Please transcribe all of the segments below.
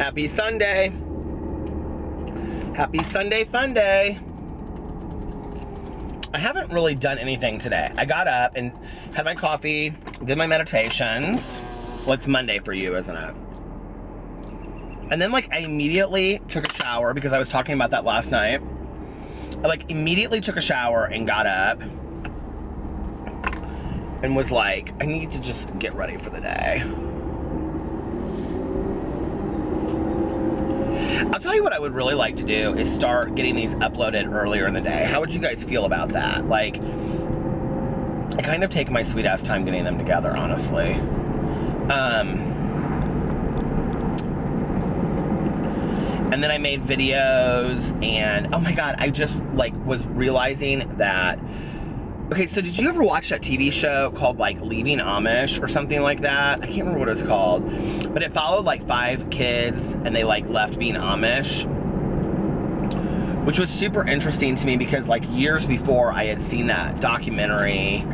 Happy Sunday. Happy Sunday fun day. I haven't really done anything today. I got up and had my coffee, did my meditations. Well, it's Monday for you, isn't it? And then I immediately took a shower because I was talking about that last night. I immediately took a shower and got up and was like, I need to just get ready for the day. I'll tell you what I would really like to do is start getting these uploaded earlier in the day. How would you guys feel about that? I kind of take my sweet ass time getting them together, honestly. And then I made videos and, oh my God, I just was realizing that, okay, so did you ever watch that TV show called Leaving Amish or something like that? I can't remember what it was called, but it followed 5 kids and they left being Amish, which was super interesting to me because years before I had seen that documentary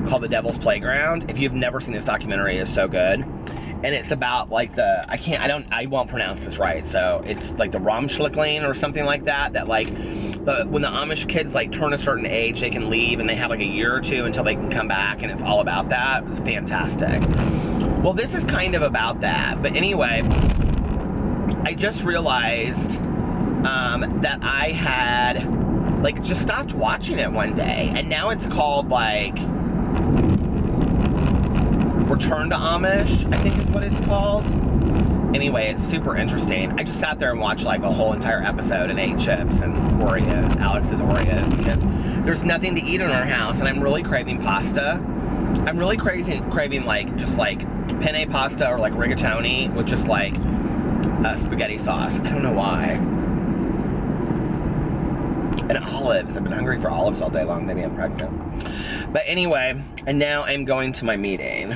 called The Devil's Playground. If you've never seen this documentary, it's so good. And it's about I won't pronounce this right. So it's the Romschlickling or something like that. But when the Amish kids turn a certain age, they can leave and they have a year or two until they can come back, and it's all about that. It was fantastic. Well, this is kind of about that. But anyway, I just realized that I had just stopped watching it one day, and now it's called Return to Amish, I think is what it's called. Anyway, it's super interesting. I just sat there and watched a whole entire episode and ate chips and Oreos, Alex's Oreos, because there's nothing to eat in our house and I'm really craving pasta. I'm really craving just penne pasta or rigatoni with just spaghetti sauce. I don't know why. And olives. I've been hungry for olives all day long. Maybe I'm pregnant. But anyway, and now I'm going to my meeting.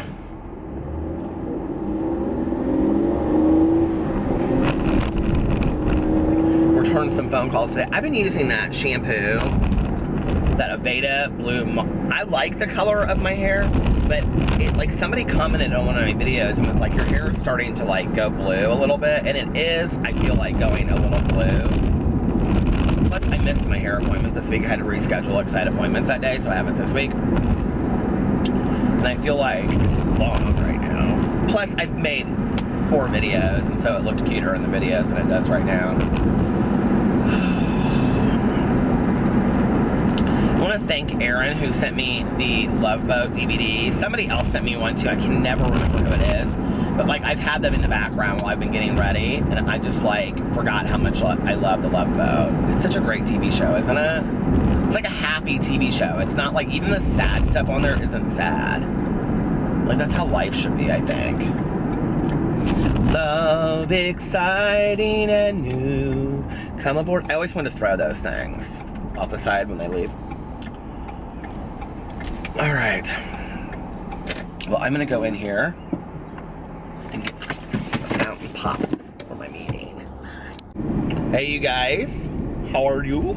Returned some phone calls today. I've been using that shampoo, that Aveda Blue. I like the color of my hair, but somebody commented on one of my videos and was your hair is starting to go blue a little bit, and it is, I feel going a little blue. Plus, I missed my hair appointment this week. I had to reschedule because I had appointments that day, so I have it this week. And I feel it's long right now. Plus, I've made 4 videos, and so it looked cuter in the videos than it does right now. I want to thank Aaron, who sent me the Love Boat DVD. Somebody else sent me one, too. I can never remember who it is. But, I've had them in the background while I've been getting ready, and I just, forgot how much I love the Love Boat. It's such a great TV show, isn't it? It's a happy TV show. It's not even the sad stuff on there isn't sad. That's how life should be, I think. Love, exciting and new. Come aboard. I always want to throw those things off the side when they leave. All right. Well, I'm going to go in here and get a fountain pop for my meeting. Hey, you guys. How are you?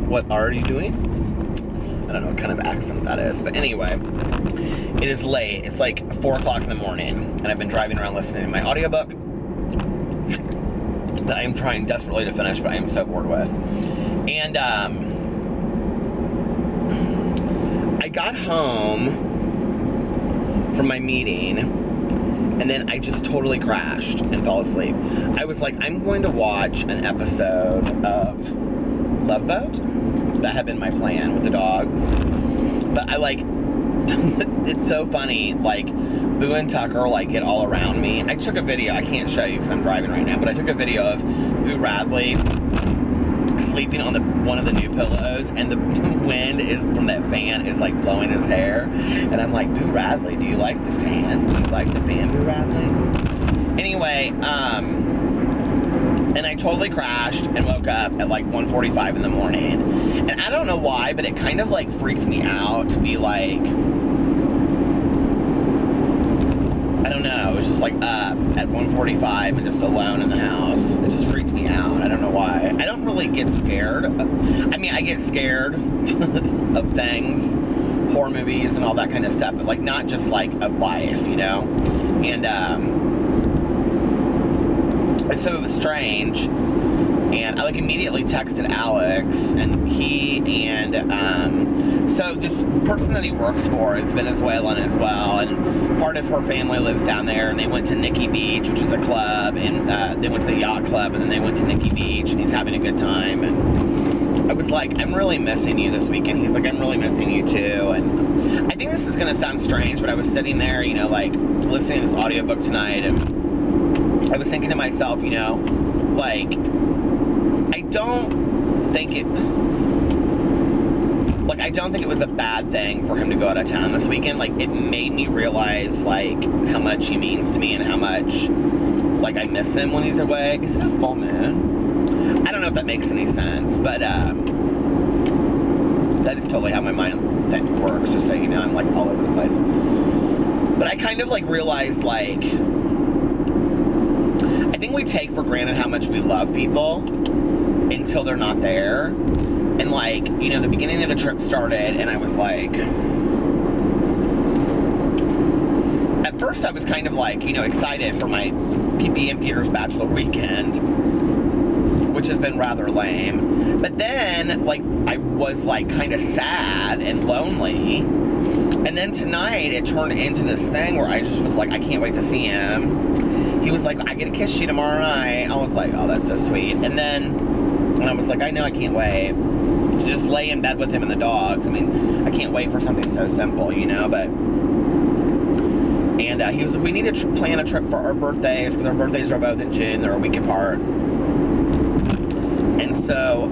What are you doing? I don't know what kind of accent that is, but anyway, it is late. It's 4 o'clock in the morning, and I've been driving around listening to my audiobook that I'm trying desperately to finish, but I am so bored with. And I got home from my meeting, and then I just totally crashed and fell asleep. I was I'm going to watch an episode of Love Boat. That had been my plan with the dogs. But I it's so funny, Boo and Tucker get all around me. I took a video, I can't show you because I'm driving right now, but I took a video of Boo Radley sleeping on one of the new pillows, and the wind is from that fan is blowing his hair, and I'm Boo Radley, do you like the fan? Do you like the fan, Boo Radley? Anyway, and I totally crashed and woke up at 1:45 in the morning. And I don't know why, but it kind of freaks me out to be I don't know, it was just up at 1:45 and just alone in the house. It just freaked me out. I don't know why. I don't really get scared. I mean, I get scared of things, horror movies and all that kind of stuff, but not just of life, you know? And so it was strange. And I like immediately texted Alex, and so this person that he works for is Venezuelan as well, and part of her family lives down there, and they went to Nikki Beach, which is a club, and they went to the yacht club, and then they went to Nikki Beach, and he's having a good time. And I was like, I'm really missing you this weekend. He's like, I'm really missing you too. And I think this is gonna sound strange, but I was sitting there, you know, like listening to this audiobook tonight, and I was thinking to myself, you know, like, I don't think it was a bad thing for him to go out of town this weekend. Like, it made me realize, like, how much he means to me and how much, like, I miss him when he's away. Is it a full moon? I don't know if that makes any sense, but that is totally how my mind works, just so you know. I'm, like, all over the place. But I kind of, like, realized, like, I think we take for granted how much we love people until they're not there. And, like, you know, the beginning of the trip started, and I was like, at first I was kind of like, you know, excited for my PP and Peter's bachelor weekend, which has been rather lame. But then, like, I was, like, kind of sad and lonely. And then tonight it turned into this thing where I just was like, I can't wait to see him. He was like, I get to kiss you tomorrow night. I was like, oh, that's so sweet. And I was like, I know, I can't wait to just lay in bed with him and the dogs. I mean, I can't wait for something so simple, you know, but... And he was like, we need to plan a trip for our birthdays, because our birthdays are both in June. They're a week apart. And so,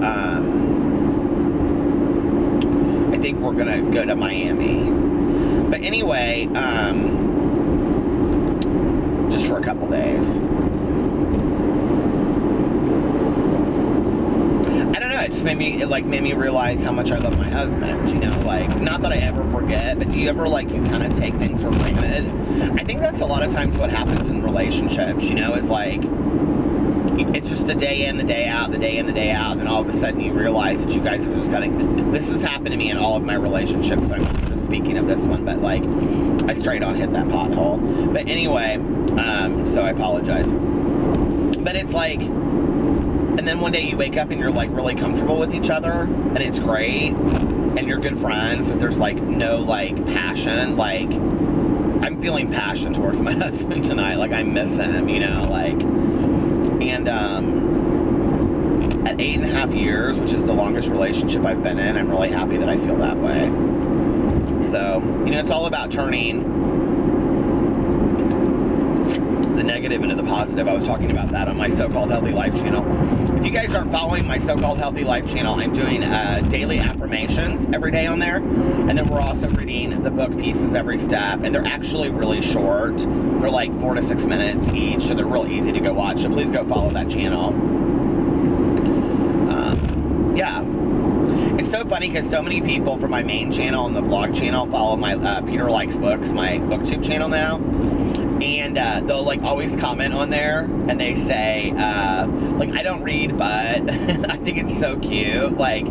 I think we're going to go to Miami. But anyway, just for a couple days. I don't know, it just made me realize how much I love my husband, you know, like, not that I ever forget, but do you ever, like, you kind of take things for granted? I think that's a lot of times what happens in relationships, you know, is like, it's just the day in, the day out, the day in, the day out, and then all of a sudden you realize that you guys have just this has happened to me in all of my relationships, so I'm just speaking of this one, but, like, I straight on hit that pothole. But anyway, so I apologize. But it's like, and then one day you wake up and you're, like, really comfortable with each other, and it's great, and you're good friends, but there's, like, no, like, passion. Like, I'm feeling passion towards my husband tonight. Like, I miss him, you know, like, and, at 8.5 years, which is the longest relationship I've been in, I'm really happy that I feel that way. So, you know, it's all about turning the negative into the positive. I was talking about that on my So-Called Healthy Life channel. If you guys aren't following my So-Called Healthy Life channel, I'm doing daily affirmations every day on there, and then we're also reading the book Pieces Every Step, and they're actually really short. They're like 4 to 6 minutes each, so they're real easy to go watch, so please go follow that channel. Yeah. It's so funny because so many people from my main channel and the vlog channel follow my Peter Likes Books, my booktube channel now. And they'll, like, always comment on there, and they say, like, I don't read, but I think it's so cute. Like,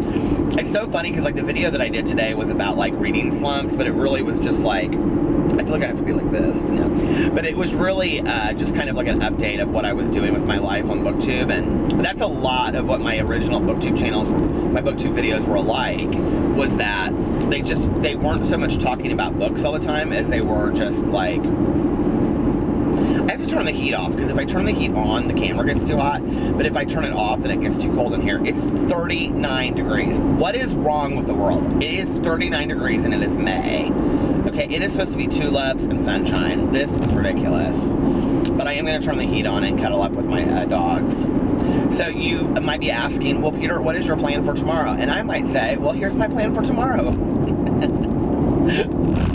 it's so funny because, like, the video that I did today was about, like, reading slumps, but it really was just, like, I feel like I have to be like this, you know? But it was really just kind of like an update of what I was doing with my life on BookTube, and that's a lot of what my original BookTube channels, my BookTube videos were like, was that they weren't so much talking about books all the time as they were just, like, I have to turn the heat off, because if I turn the heat on, the camera gets too hot, but if I turn it off, then it gets too cold in here. It's 39 degrees. What is wrong with the world? It is 39 degrees, and it is May. Okay, it is supposed to be tulips and sunshine. This is ridiculous. But I am going to turn the heat on and cuddle up with my dogs. So you might be asking, well, Peter, what is your plan for tomorrow? And I might say, well, here's my plan for tomorrow.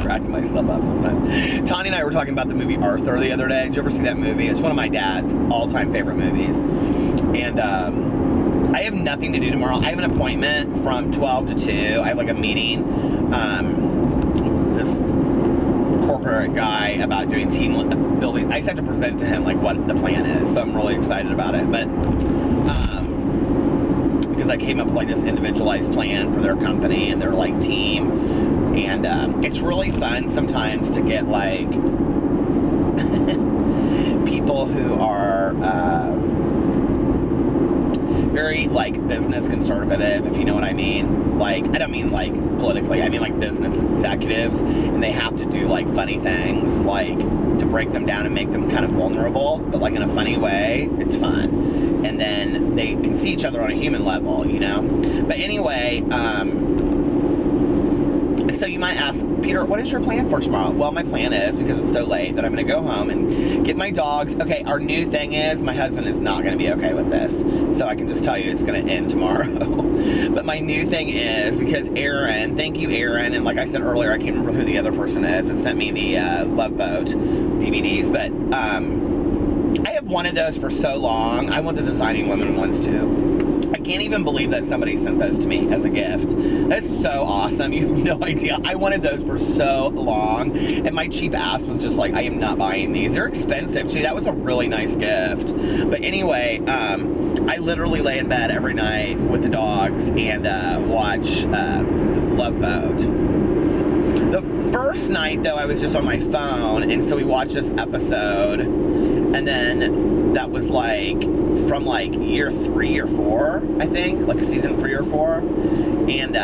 Cracking myself up sometimes. Tanya and I were talking about the movie Arthur the other day. Did you ever see that movie? It's one of my dad's all-time favorite movies. And I have nothing to do tomorrow. I have an appointment from 12 to 2. I have, like, a meeting. This corporate guy about doing team building. I just have to present to him, like, what the plan is. So I'm really excited about it. But because I came up with, like, this individualized plan for their company and their, like, team. And it's really fun sometimes to get, like, people who are like business conservative, if you know what I mean. Like, I don't mean like politically, I mean like business executives, and they have to do like funny things, like to break them down and make them kind of vulnerable, but like in a funny way. It's fun. And then they can see each other on a human level, you know? But anyway, so you might ask, Peter, what is your plan for tomorrow? Well, my plan is, because it's so late, that I'm going to go home and get my dogs. Okay, our new thing is, my husband is not going to be okay with this. So I can just tell you it's going to end tomorrow. But my new thing is, because Aaron, thank you, Aaron, and like I said earlier, I can't remember who the other person is that sent me the Love Boat DVDs, but I have wanted those for so long. I want the Designing Women ones too. I can't even believe that somebody sent those to me as a gift. That's so awesome. You have no idea. I wanted those for so long, and my cheap ass was just like, I am not buying these. They're expensive too. That was a really nice gift. But anyway, I literally lay in bed every night with the dogs and watch Love Boat. The first night, though, I was just on my phone, and so we watched this episode, and then that was like from like year 3 or 4, I think, like season 3 or 4, and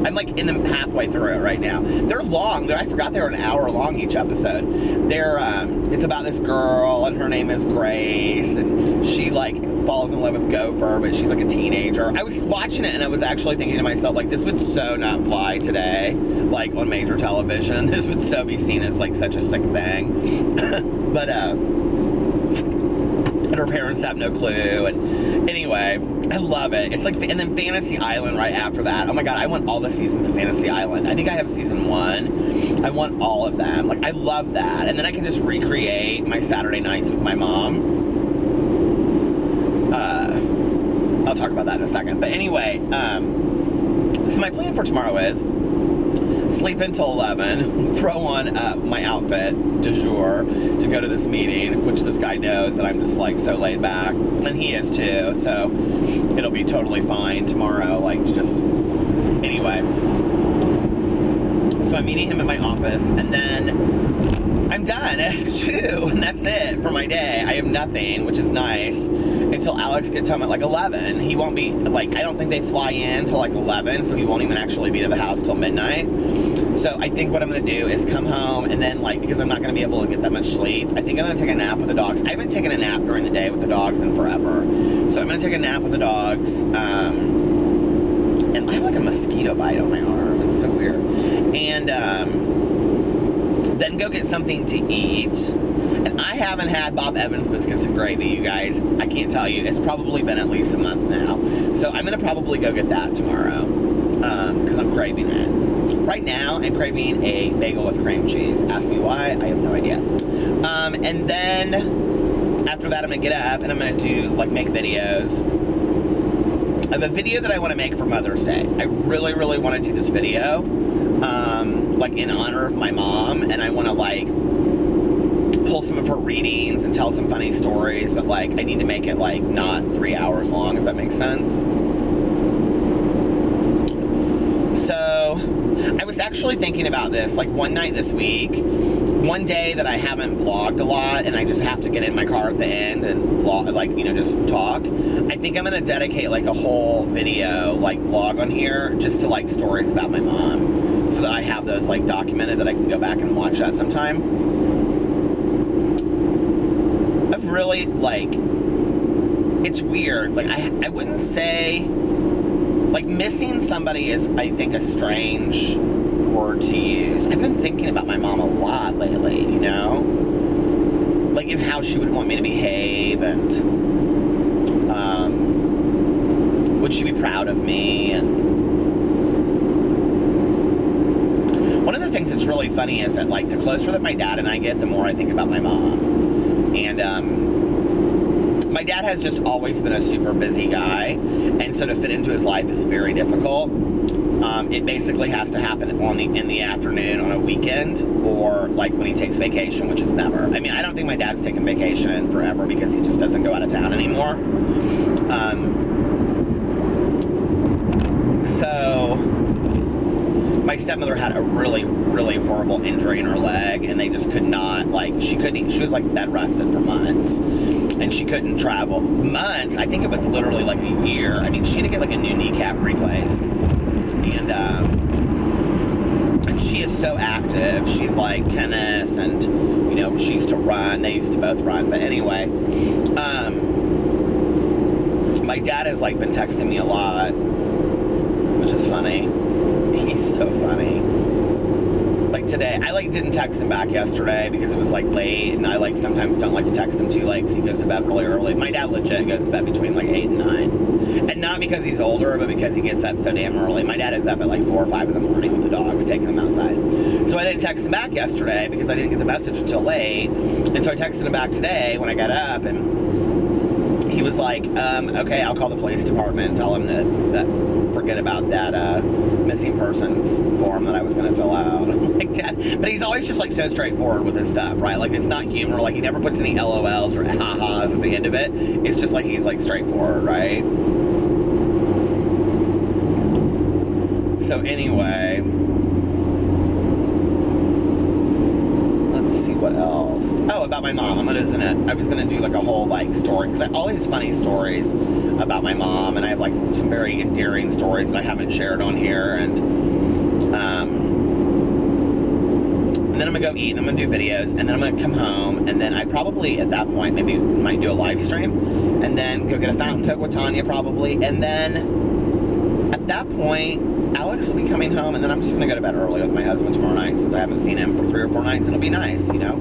I'm like in the halfway through it right now. They're long. I forgot they were an hour long each episode. It's about this girl, and her name is Grace, and she like falls in love with Gopher, but she's like a teenager. I was watching it, and I was actually thinking to myself, like, this would so not fly today, like on major television. This would so be seen as like such a sick thing. But and her parents have no clue, and anyway, I love it. It's like, and then Fantasy Island right after that. Oh my god, I want all the seasons of Fantasy Island. I think I have season 1. I want all of them. Like, I love that. And then I can just recreate my Saturday nights with my mom. I'll talk about that in a second. But anyway, so my plan for tomorrow is sleep until 11, throw on my outfit du jour to go to this meeting, which this guy knows that I'm just like so laid back, and he is too, so it'll be totally fine tomorrow, like just, anyway. So I'm meeting him at my office, and then I'm done at 2, and that's it for my day. I have nothing, which is nice, until Alex gets home at like 11. He won't be, like, I don't think they fly in till like 11, so he won't even actually be to the house till midnight. So I think what I'm going to do is come home, and then, like, because I'm not going to be able to get that much sleep, I think I'm going to take a nap with the dogs. I haven't taken a nap during the day with the dogs in forever. So I'm going to take a nap with the dogs, and I have like a mosquito bite on my arm. It's so weird. And then go get something to eat. And I haven't had Bob Evans biscuits and gravy, you guys. I can't tell you. It's probably been at least a month now. So I'm going to probably go get that tomorrow, because I'm craving it. Right now, I'm craving a bagel with cream cheese. Ask me why. I have no idea. And then after that, I'm going to get up and I'm going to do, like, make videos. I have a video that I want to make for Mother's Day. I really, really want to do this video, like, in honor of my mom, and I want to, like, pull some of her readings and tell some funny stories, but, like, I need to make it, like, not 3 hours long, if that makes sense. So, I was actually thinking about this, like, one night this week, one day that I haven't vlogged a lot, and I just have to get in my car at the end and vlog, like, you know, just talk. I think I'm gonna dedicate, like, a whole video, like, vlog on here, just to, like, stories about my mom, so that I have those, like, documented, that I can go back and watch that sometime. I've really, like, it's weird, like, I wouldn't say, like, missing somebody is, I think, a strange word to use. I've been thinking about my mom a lot lately, you know? Like, in how she would want me to behave, and would she be proud of me, and one of the things that's really funny is that, like, the closer that my dad and I get, the more I think about my mom. And my dad has just always been a super busy guy, and so to fit into his life is very difficult. It basically has to happen in the afternoon on a weekend, or like when he takes vacation, which is never. I mean, I don't think my dad's taken vacation forever, because he just doesn't go out of town anymore. So my stepmother had a really, really horrible injury in her leg, and they just could not, like, she was like bed rested for months. and she couldn't travel. Months, I think it was literally like a year. I mean, she had to get like a new kneecap replaced. And she is so active. She's like tennis, and you know, she used to run. They used to both run. But anyway, my dad has like been texting me a lot, which is funny. He's so funny. Like today, I like didn't text him back yesterday because it was like late, and I like sometimes don't like to text him too late because he goes to bed really early. My dad legit goes to bed between like 8 and 9, and not because he's older, but because he gets up so damn early. My dad is up at like 4 or 5 in the morning with the dogs, taking them outside. So I didn't text him back yesterday because I didn't get the message until late, and so I texted him back today when I got up, and he was like, okay, I'll call the police department and tell him that forget about that missing persons form that I was going to fill out. I'm like, Dad, but he's always just like so straightforward with his stuff, right? Like it's not humor, like he never puts any LOLs or ha-has at the end of it. It's just like he's like straightforward, right? So anyway, let's see what else. Oh, about my mom. I was gonna do like a whole like story, because I have all these funny stories about my mom, and I have like some very endearing stories that I haven't shared on here, and then I'm gonna go eat, and I'm gonna do videos, and then I'm gonna come home, and then I probably at that point maybe might do a live stream, and then go get a fountain coke with Tanya probably, and then at that point Alex will be coming home, and then I'm just gonna go to bed early with my husband tomorrow night, since I haven't seen him for 3 or 4 nights. It'll be nice, you know.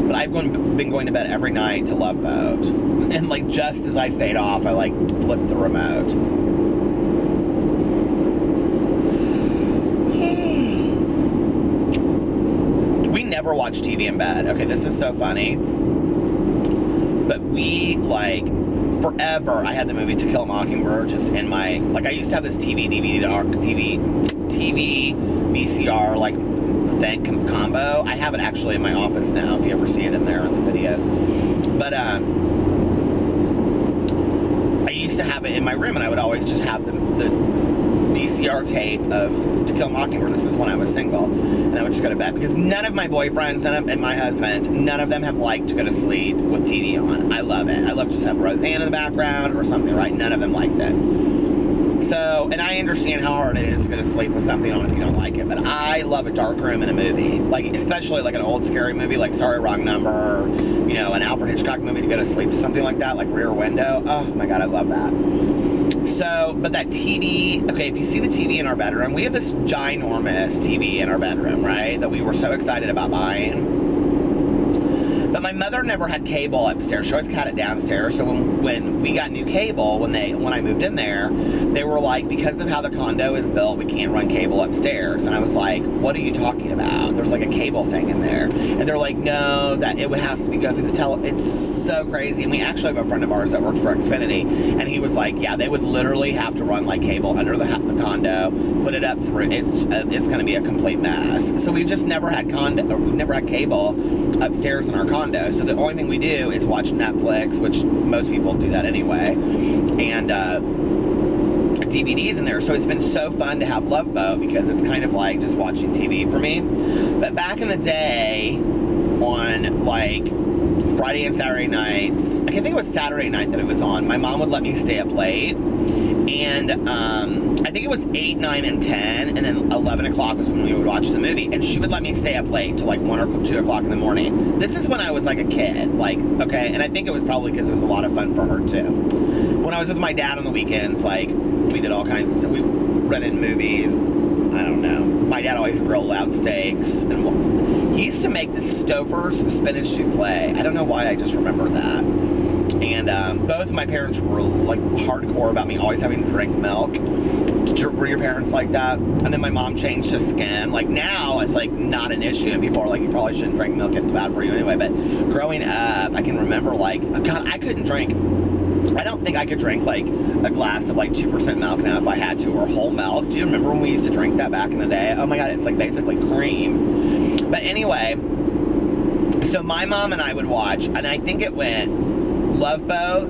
But I've been going to bed every night to Love Boat, and like just as I fade off, I like flip the remote. We never watch TV in bed. Okay, this is so funny, but we like. Forever, I had the movie To Kill a Mockingbird just in my, like I used to have this TV VCR like thing combo. I have it actually in my office now, if you ever see it in there in the videos. But I used to have it in my room, and I would always just have the VCR tape of To Kill a Mockingbird. This is when I was single, and I would just go to bed, because none of my boyfriends and my husband, none of them have liked to go to sleep with TV on. I love it. I love to just have Roseanne in the background or something, right? None of them liked it. So, and I understand how hard it is to go to sleep with something on if you don't like it, but I love a dark room in a movie, like especially like an old scary movie like Sorry Wrong Number, or, you know, an Alfred Hitchcock movie, to go to sleep to something like that, like Rear Window. Oh my God, I love that. So, but that TV, okay, if you see the TV in our bedroom, we have this ginormous TV in our bedroom, right, that we were so excited about buying. But my mother never had cable upstairs. She always had it downstairs. So when we got new cable, when I moved in there, they were like, because of how the condo is built, we can't run cable upstairs. And I was like, what are you talking about? There's like a cable thing in there. And they're like, no, that it would have to go through the It's so crazy. And we actually have a friend of ours that works for Xfinity, and he was like, yeah, they would literally have to run like cable under the condo, put it up through. It's going to be a complete mess. So we've just never had we've never had cable upstairs in our condo. So the only thing we do is watch Netflix, which most people do that anyway, and DVDs in there. So it's been so fun to have Love Boat, because it's kind of like just watching TV for me. But back in the day, on like Friday and Saturday nights, I think it was Saturday night that it was on, my mom would let me stay up late, and I think it was 8, 9, and 10, and then 11 o'clock was when we would watch the movie, and she would let me stay up late till like 1 or 2 o'clock in the morning. This is when I was like a kid, like, okay, and I think it was probably because it was a lot of fun for her too. When I was with my dad on the weekends, like, we did all kinds of stuff. We rented movies. I don't know. My dad always grilled out steaks, and he used to make the Stouffer's spinach souffle. I don't know why, I just remember that. And both my parents were like hardcore about me always having to drink milk. Were your parents like that? And then my mom changed to skim. Like now, it's like not an issue, and people are like, you probably shouldn't drink milk, it's bad for you anyway. But growing up, I can remember like, God, I couldn't drink. I don't think I could drink like a glass of like 2% milk now if I had to, or whole milk. Do you remember when we used to drink that back in the day? Oh my God, it's like basically cream. But anyway, so my mom and I would watch, and I think it went Love Boat,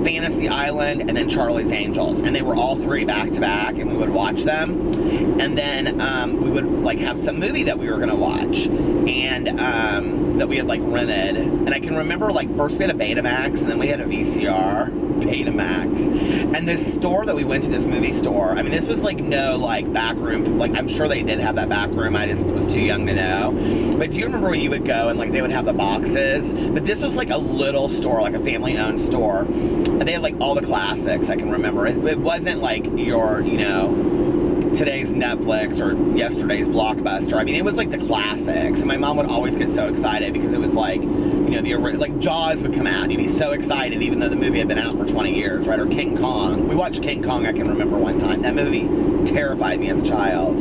Fantasy Island, and then Charlie's Angels, and they were all 3 back to back, and we would watch them, and then we would like have some movie that we were gonna watch, and that we had like rented, and I can remember like first we had a Betamax, and then we had a VCR Betamax, and this store that we went to, this movie store, I mean, this was like no like back room, like I'm sure they did have that back room, I just was too young to know. But do you remember when you would go and like they would have the boxes? But this was like a little store, like a family-owned store, and they had like all the classics. I can remember it wasn't like your, you know, today's Netflix or yesterday's Blockbuster. I mean, it was like the classics, and my mom would always get so excited because it was like, you know, like Jaws would come out, and you'd be so excited even though the movie had been out for 20 years, right? Or King Kong. We watched King Kong, I can remember one time. That movie terrified me as a child.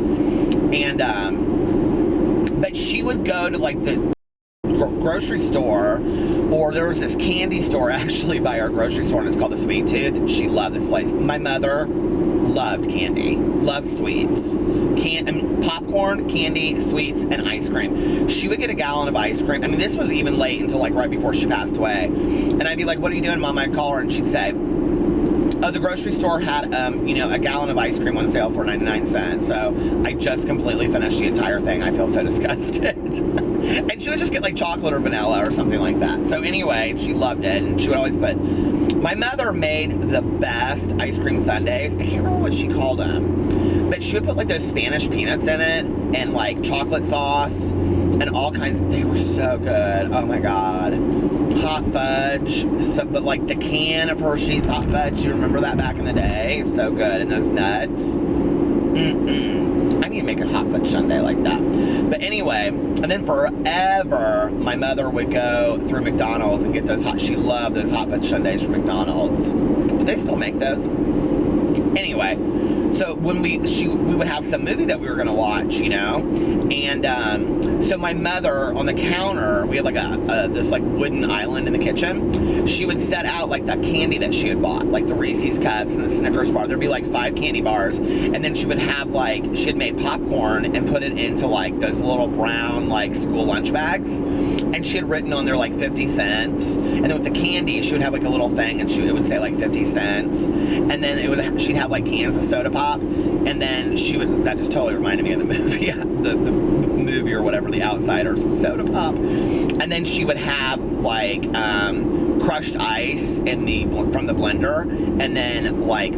And but she would go to like the grocery store, or there was this candy store actually by our grocery store, and it's called the Sweet Tooth. She loved this place. My mother loved candy, loved sweets, popcorn, candy, sweets, and ice cream. She would get a gallon of ice cream. I mean, this was even late until like right before she passed away. And I'd be like, "What are you doing, Mom?" I'd call her, and she'd say, "Oh, the grocery store had, you know, a gallon of ice cream on sale for 99 cents. So I just completely finished the entire thing. I feel so disgusted." And she would just get like chocolate or vanilla or something like that. So anyway, she loved it, and she would always put. My mother made the best ice cream sundaes. I can't remember what she called them, but she would put like those Spanish peanuts in it, and like chocolate sauce, and all kinds. They were so good. Oh my god. Hot fudge, but like the can of Hershey's hot fudge, you remember that back in the day? So good, and those nuts. I need to make a hot fudge sundae like that. But anyway, and then forever, my mother would go through McDonald's and get those she loved those hot fudge sundaes from McDonald's. Do they still make those? Anyway, so when we would have some movie that we were going to watch, you know, and so my mother on the counter, we had like this like wooden island in the kitchen. She would set out like that candy that she had bought, like the Reese's cups and the Snickers bar. There'd be like 5 candy bars, and then she would have like, she had made popcorn and put it into like those little brown like school lunch bags, and she had written on there like 50 cents, and then with the candy she would have like a little thing, and it would say like 50 cents, and then she'd have like cans of soda pop, and then that just totally reminded me of the movie, the movie or whatever, The Outsiders, soda pop, and then she would have like crushed ice from the blender, and then like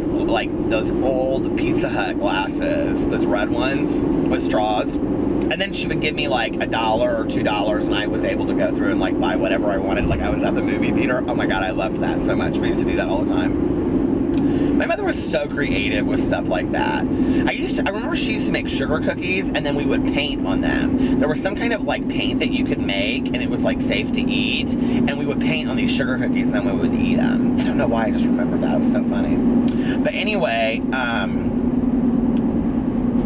those old Pizza Hut glasses, those red ones with straws. And then she would give me like $1 or $2, and I was able to go through and like buy whatever I wanted, like I was at the movie theater. Oh my god, I loved that so much. We used to do that all the time. My mother was so creative with stuff like that. I remember she used to make sugar cookies, and then we would paint on them. There was some kind of like paint that you could make, and it was like safe to eat, and we would paint on these sugar cookies, and then we would eat them. I don't know why, I just remembered that. It was so funny. But anyway,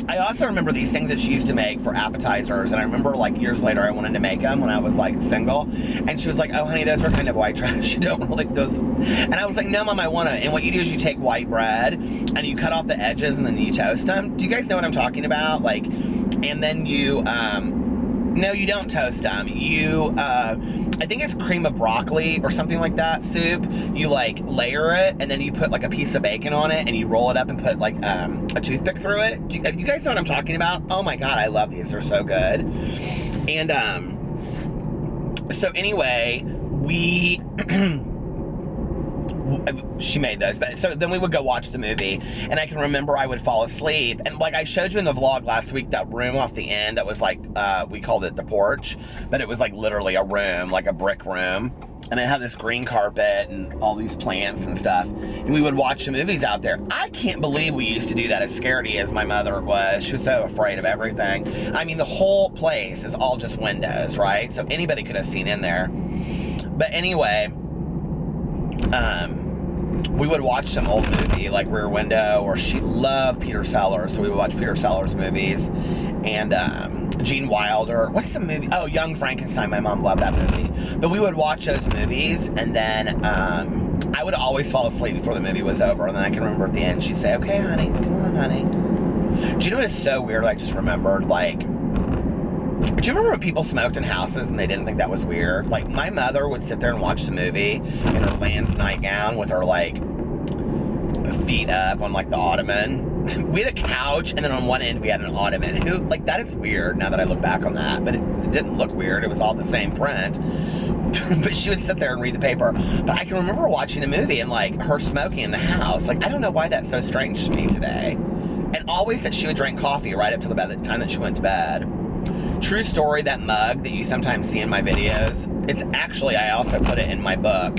I also remember these things that she used to make for appetizers, and I remember like years later I wanted to make them when I was like single, and she was like, "Oh honey, those are kind of white trash, you don't like those," and I was like, "No mom, I want to." And what you do is you take white bread and you cut off the edges and then you toast them. Do you guys know what I'm talking about? Like, and then you no, you don't toast them. You, I think it's cream of broccoli or something like that soup. You like layer it, and then you put like a piece of bacon on it, and you roll it up and put like a toothpick through it. Do you guys know what I'm talking about? Oh my god, I love these. They're so good. And so anyway, she made those, but so then we would go watch the movie, and I can remember I would fall asleep, and like I showed you in the vlog last week, that room off the end that was like, we called it the porch, but it was like literally a room, like a brick room, and it had this green carpet and all these plants and stuff, and we would watch the movies out there. I can't believe we used to do that, as scaredy as my mother was. She was so afraid of everything. I mean, the whole place is all just windows, right? So anybody could have seen in there. But anyway, we would watch some old movie like Rear Window, or she loved Peter Sellers, so we would watch Peter Sellers movies, and Gene Wilder. What's the movie? Oh, Young Frankenstein. My mom loved that movie. But we would watch those movies, and then I would always fall asleep before the movie was over, and then I can remember at the end she'd say, "Okay, honey, come on, honey." Do you know what is so weird? I just remembered, like, do you remember when people smoked in houses and they didn't think that was weird? Like, my mother would sit there and watch the movie in her Lands nightgown with her, like, feet up on, like, the ottoman. we had a couch, and then on one end we had an ottoman. Like, that is weird now that I look back on that, but it didn't look weird. It was all the same print. But she would sit there and read the paper. But I can remember watching a movie and, like, her smoking in the house. Like, I don't know why that's so strange to me today. And always that she would drink coffee right up to the time that she went to bed. True story, that mug that you sometimes see in my videos, it's actually, I also put it in my book.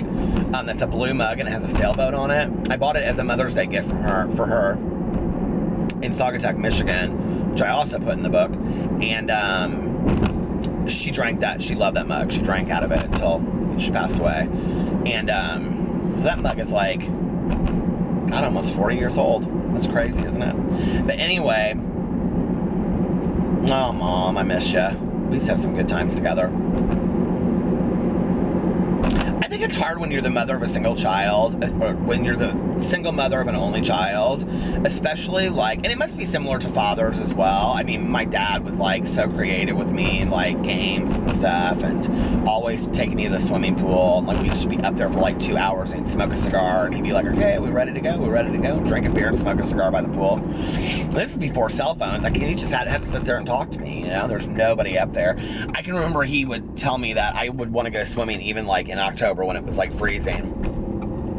That's a blue mug and it has a sailboat on it. I bought it as a Mother's Day gift for her in Saugatuck, Michigan, which I also put in the book. And she drank that. She loved that mug. She drank out of it until she passed away. And so that mug is like, God, almost 40 years old. That's crazy, isn't it? But anyway, oh, Mom, I miss you. We used to have some good times together. I think it's hard when you're the mother of a single child, or when you're the single mother of an only child, especially, like, and it must be similar to fathers as well. I mean, my dad was, like, so creative with me and, like, games and stuff, and always taking me to the swimming pool, and, like, we'd just be up there for, like, 2 hours and smoke a cigar, and he'd be like, okay, we ready to go? We're ready to go? Drink a beer and smoke a cigar by the pool. This is before cell phones. Like, he just had to sit there and talk to me, you know? There's nobody up there. I can remember he would tell me that I would want to go swimming even, like, in October when it was, like, freezing.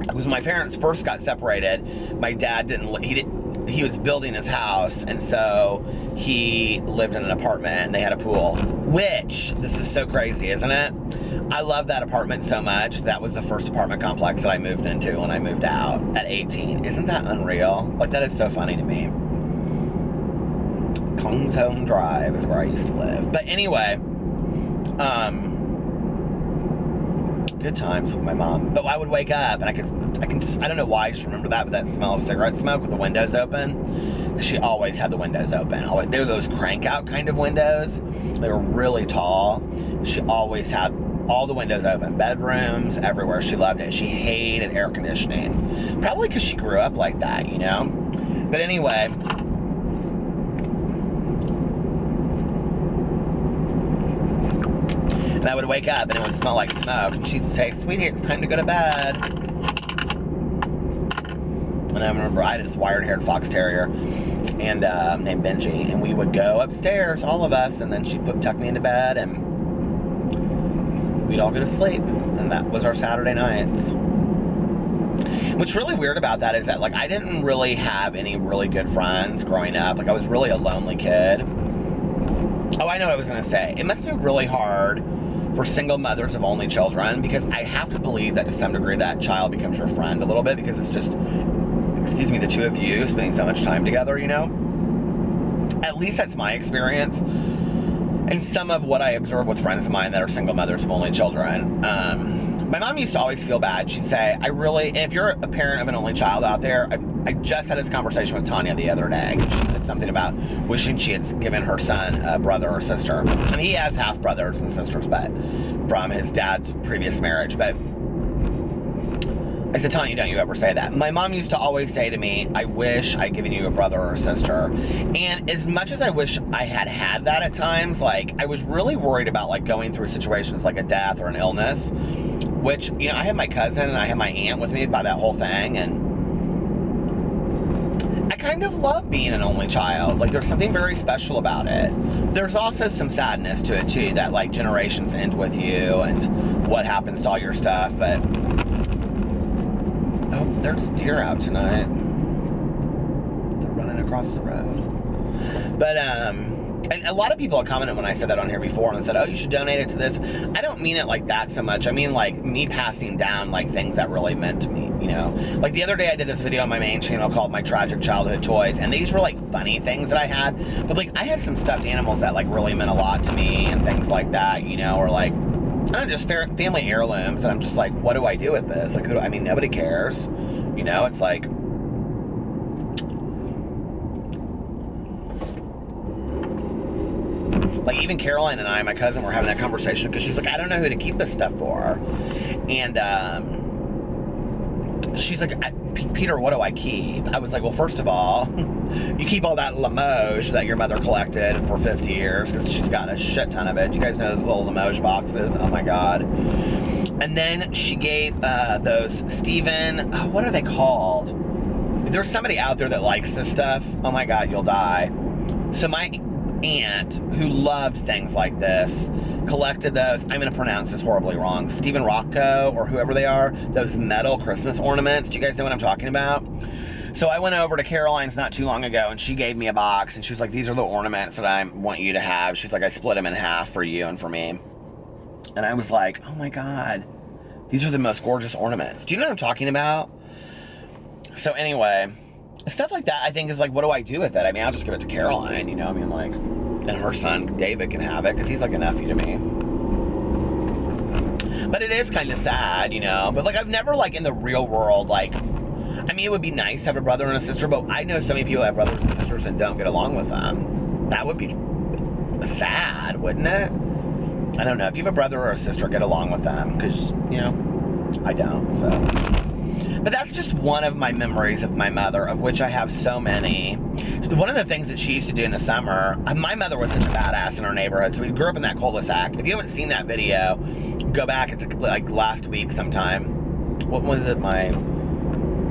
Because when my parents first got separated, my dad he was building his house, and so he lived in an apartment, and they had a pool, which, this is so crazy, isn't it? I love that apartment so much. That was the first apartment complex that I moved into when I moved out at 18. Isn't that unreal? Like, that is so funny to me. Kong's Home Drive is where I used to live. But anyway, good times with my mom. But I would wake up and I can just, I don't know why I just remember that, but that smell of cigarette smoke with the windows open. She always had the windows open. They were those crank out kind of windows. They were really tall. She always had all the windows open, bedrooms, everywhere. She loved it. She hated air conditioning. Probably because she grew up like that, you know? But anyway, and I would wake up and it would smell like smoke, and she'd say, sweetie, it's time to go to bed. And I remember I had this wire-haired fox terrier and named Benji, and we would go upstairs, all of us, and then she'd tuck me into bed, and we'd all go to sleep. And that was our Saturday nights. What's really weird about that is that, like, I didn't really have any really good friends growing up. Like, I was really a lonely kid. Oh, I know what I was going to say. It must be really hard for single mothers of only children, because I have to believe that to some degree that child becomes your friend a little bit, because it's just, excuse me, the two of you spending so much time together, you know? At least that's my experience. And some of what I observe with friends of mine that are single mothers of only children. My mom used to always feel bad. She'd say, and if you're a parent of an only child out there, I just had this conversation with Tanya the other day. She said something about wishing she had given her son a brother or sister. And he has half brothers and sisters, but from his dad's previous marriage. But I said, Tanya, don't you ever say that. My mom used to always say to me, I wish I'd given you a brother or a sister. And as much as I wish I had that at times, like, I was really worried about, like, going through situations like a death or an illness, which, you know, I have my cousin and I have my aunt with me by that whole thing, and I kind of love being an only child. Like, there's something very special about it. There's also some sadness to it, too, that, like, generations end with you and what happens to all your stuff, but oh, there's deer out tonight. They're running across the road. But, and a lot of people have commented when I said that on here before and said, oh, you should donate it to this. I don't mean it like that so much. I mean, like, me passing down, like, things that really meant to me, you know? Like, the other day I did this video on my main channel called My Tragic Childhood Toys, and these were, like, funny things that I had. But, like, I had some stuffed animals that, like, really meant a lot to me and things like that, you know? Or, like, I don't know, just family heirlooms, and I'm just like, what do I do with this? Like, I mean, nobody cares, you know? It's like, even Caroline and I, my cousin, were having that conversation because she's like, I don't know who to keep this stuff for, and she's like, Peter, what do I keep? I was like, well, first of all, you keep all that Limoges that your mother collected for 50 years, because she's got a shit ton of it. You guys know those little Limoges boxes? Oh my God. And then she gave those Steven, what are they called? if there's somebody out there that likes this stuff, oh my God, you'll die. So my aunt, who loved things like this, collected those, I'm going to pronounce this horribly wrong, Stephen Rocco or whoever they are, those metal Christmas ornaments. Do you guys know what I'm talking about? So I went over to Caroline's not too long ago, and she gave me a box, and she was like, these are the ornaments that I want you to have. She's like, I split them in half for you and for me. And I was like, oh my God, these are the most gorgeous ornaments. Do you know what I'm talking about? So anyway, stuff like that, I think, is like, what do I do with it? I mean, I'll just give it to Caroline, you know? I mean, like, and her son, David, can have it, because he's like a nephew to me. But it is kind of sad, you know? But, like, I've never, like, in the real world, like, I mean, it would be nice to have a brother and a sister, but I know so many people that have brothers and sisters and don't get along with them. That would be sad, wouldn't it? I don't know. If you have a brother or a sister, get along with them, because, you know, I don't, so. But that's just one of my memories of my mother, of which I have so many. One of the things that she used to do in the summer, my mother was such a badass in our neighborhood, so we grew up in that cul-de-sac. If you haven't seen that video, go back. It's like last week sometime. What was it?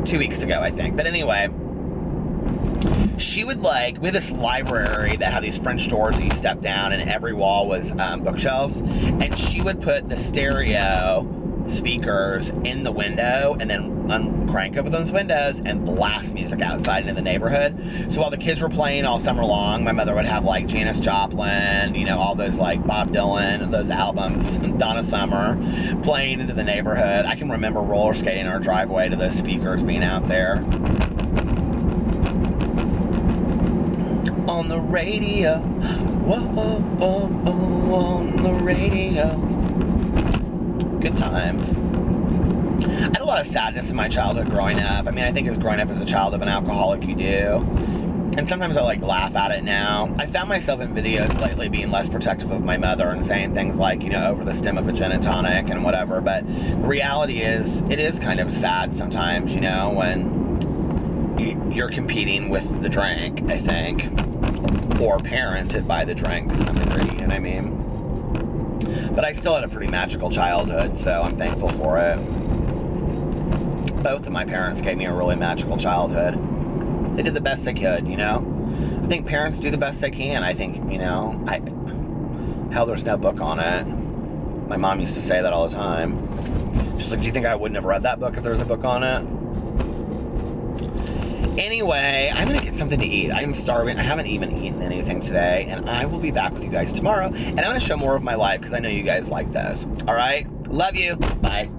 2 weeks ago, I think. But anyway, she would we had this library that had these French doors that you step down, and every wall was bookshelves. And she would put the stereo speakers in the window and then crank open those windows and blast music outside into the neighborhood. So while the kids were playing all summer long, my mother would have like Janis Joplin, you know, all those like Bob Dylan, those albums, Donna Summer, playing into the neighborhood. I can remember roller skating our driveway to those speakers being out there. On the radio, whoa, on the radio. Good times. I had a lot of sadness in my childhood growing up. I mean, I think as growing up as a child of an alcoholic, you do. And sometimes I like laugh at it now. I found myself in videos lately being less protective of my mother and saying things like, you know, over the stem of a gin and tonic and whatever. But the reality is, it is kind of sad sometimes, you know, when you're competing with the drink, I think. Or parented by the drink to some degree, you know what I mean? But I still had a pretty magical childhood, so I'm thankful for it. Both of my parents gave me a really magical childhood. They did the best they could, you know? I think parents do the best they can. I think, you know, hell, there's no book on it. My mom used to say that all the time. She's like, do you think I wouldn't have read that book if there was a book on it? Anyway, I'm gonna get something to eat. I am starving. I haven't even eaten anything today, and I will be back with you guys tomorrow, and I'm gonna show more of my life because I know you guys like those. All right? Love you. Bye.